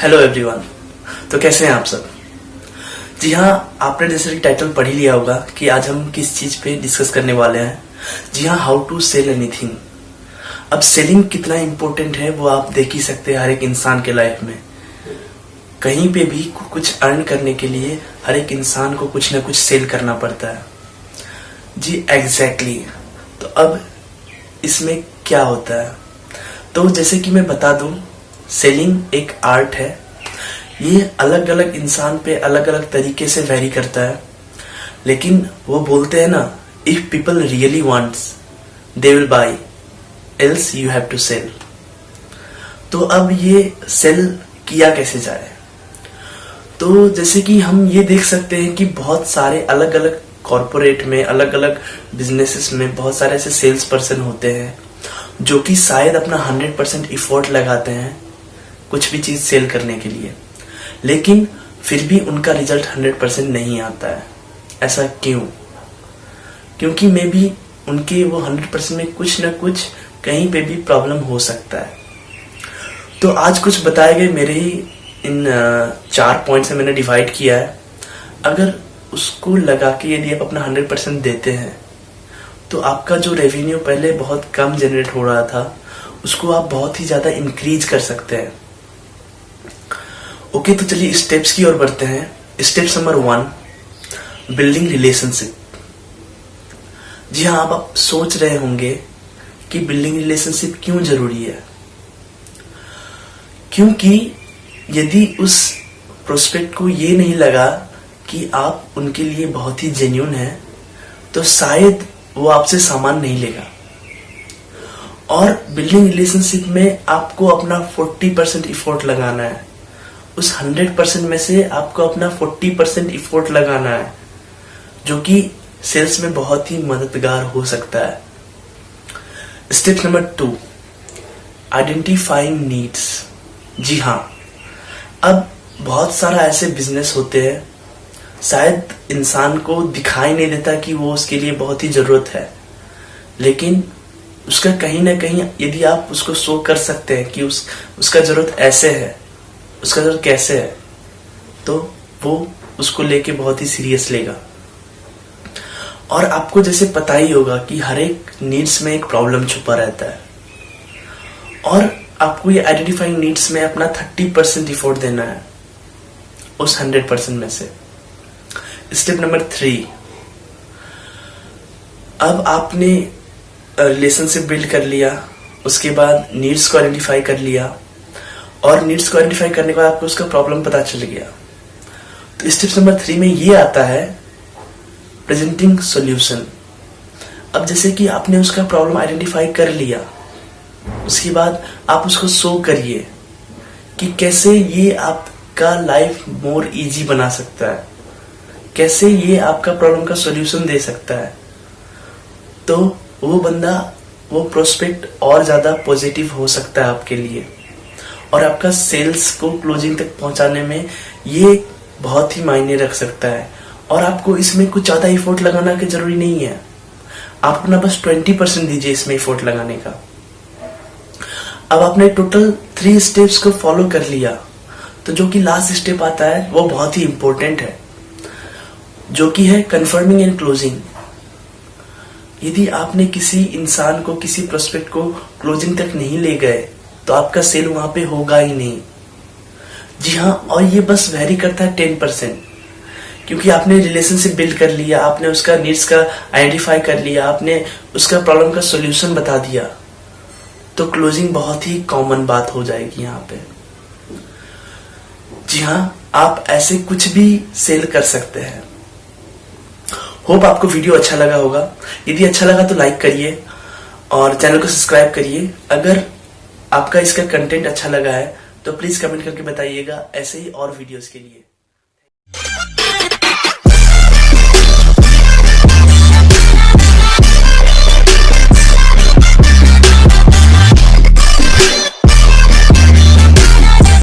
Hello everyone. तो कैसे हैं आप सब? जी हाँ, आपने जैसे टाइटल पढ़ ही लिया होगा कि आज हम किस चीज पे डिस्कस करने वाले हैं। जी हाँ, हाउ टू सेल एनीथिंग। अब सेलिंग कितना इम्पोर्टेंट है वो आप देख ही सकते हैं हर एक इंसान के लाइफ में। कहीं पे भी कुछ अर्न करने के लिए हर एक इंसान को कुछ ना कुछ सेल करना पड़ता है। जी एग्जैक्टली। तो अब इसमें क्या होता है, तो जैसे कि मैं बता दूं, सेलिंग एक आर्ट है। ये अलग अलग इंसान पे अलग अलग तरीके से वेरी करता है, लेकिन वो बोलते हैं ना, if people really wants they will buy, else you have to sell. तो अब ये सेल किया कैसे जाए? तो जैसे कि हम ये देख सकते हैं कि बहुत सारे अलग अलग कॉर्पोरेट में, अलग अलग बिजनेसेस में बहुत सारे ऐसे सेल्स पर्सन होते हैं जो कि शायद अपना 100% इफोर्ट लगाते हैं कुछ भी चीज सेल करने के लिए, लेकिन फिर भी उनका रिजल्ट 100% नहीं आता है। ऐसा क्यों? क्योंकि मे बी उनके वो 100% में कुछ ना कुछ कहीं पे भी प्रॉब्लम हो सकता है। तो आज कुछ बताए गए मेरे ही इन 4 पॉइंट से मैंने डिवाइड किया है। अगर उसको लगा के यदि आप अपना 100% देते हैं तो आपका जो रेवेन्यू पहले बहुत कम जनरेट हो रहा था उसको आप बहुत ही ज्यादा इंक्रीज कर सकते हैं। ओके, तो चलिए स्टेप्स की ओर बढ़ते हैं। Step number 1, building relationship. जी हाँ, आप सोच रहे होंगे कि बिल्डिंग रिलेशनशिप क्यों जरूरी है। क्योंकि यदि उस प्रोस्पेक्ट को ये नहीं लगा कि आप उनके लिए बहुत ही जेन्युइन है, तो शायद वो आपसे सामान नहीं लेगा। और बिल्डिंग रिलेशनशिप में आपको अपना 40% इफोर्ट लगाना है। उस 100% में से आपको अपना 40% इफोर्ट लगाना है, जो कि सेल्स में बहुत ही मददगार हो सकता है। Step number 2, identifying needs. जी हाँ, अब बहुत सारा ऐसे बिजनेस होते हैं शायद इंसान को दिखाई नहीं देता कि वो उसके लिए बहुत ही जरूरत है, लेकिन उसका कहीं ना कहीं यदि आप उसको शो कर सकते हैं कि उसका जरूरत ऐसे है, उसका जरूरत कैसे है, तो वो उसको लेके बहुत ही सीरियस लेगा। और आपको जैसे पता ही होगा कि हर एक नीड्स में एक प्रॉब्लम छुपा रहता है, और आपको ये आइडेंटिफाइंग नीड्स में अपना 30% इफोर्ट देना है उस 100% में से। स्टेप नंबर 3, अब आपने रिलेशनशिप बिल्ड कर लिया, उसके बाद नीड्स को आइडेंटिफाई कर लिया, और नीड्स को आइडेंटिफाई करने के बाद आपको उसका प्रॉब्लम पता चल गया। तो स्टेप नंबर 3 में ये आता है प्रेजेंटिंग सॉल्यूशन। अब जैसे कि आपने उसका प्रॉब्लम आइडेंटिफाई कर लिया, उसके बाद आप उसको शो करिए कि कैसे ये आपका लाइफ मोर इजी बना सकता है, कैसे ये आपका प्रॉब्लम का सॉल्यूशन दे सकता है। तो वो बंदा, वो प्रोस्पेक्ट और ज्यादा पॉजिटिव हो सकता है आपके लिए, और आपका सेल्स को क्लोजिंग तक पहुंचाने में ये बहुत ही मायने रख सकता है। और आपको इसमें कुछ ज्यादा इफोर्ट लगाना की जरूरी नहीं है, आप अपना बस 20% दीजिए इसमें इफोर्ट लगाने का। अब आपने टोटल 3 स्टेप्स को फॉलो कर लिया, तो जो कि लास्ट स्टेप आता है वो बहुत ही इंपॉर्टेंट है, जो कि है कंफर्मिंग एंड क्लोजिंग। यदि आपने किसी इंसान को, किसी प्रोस्पेक्ट को क्लोजिंग तक नहीं ले गए तो आपका सेल वहां पे होगा ही नहीं। जी हाँ, और ये बस वेरी करता है 10%, क्योंकि आपने रिलेशनशिप बिल्ड कर लिया, आपने उसका नीड्स का आइडेंटिफाई कर लिया, आपने उसका प्रॉब्लम का सॉल्यूशन बता दिया, तो क्लोजिंग बहुत ही कॉमन बात हो जाएगी यहाँ पे। जी हाँ, आप ऐसे कुछ भी सेल कर सकते हैं। होप आपको वीडियो अच्छा लगा होगा। यदि अच्छा लगा तो लाइक करिए और चैनल को सब्सक्राइब करिए। अगर आपका इसका कंटेंट अच्छा लगा है तो प्लीज कमेंट करके बताइएगा ऐसे ही और वीडियोस के लिए।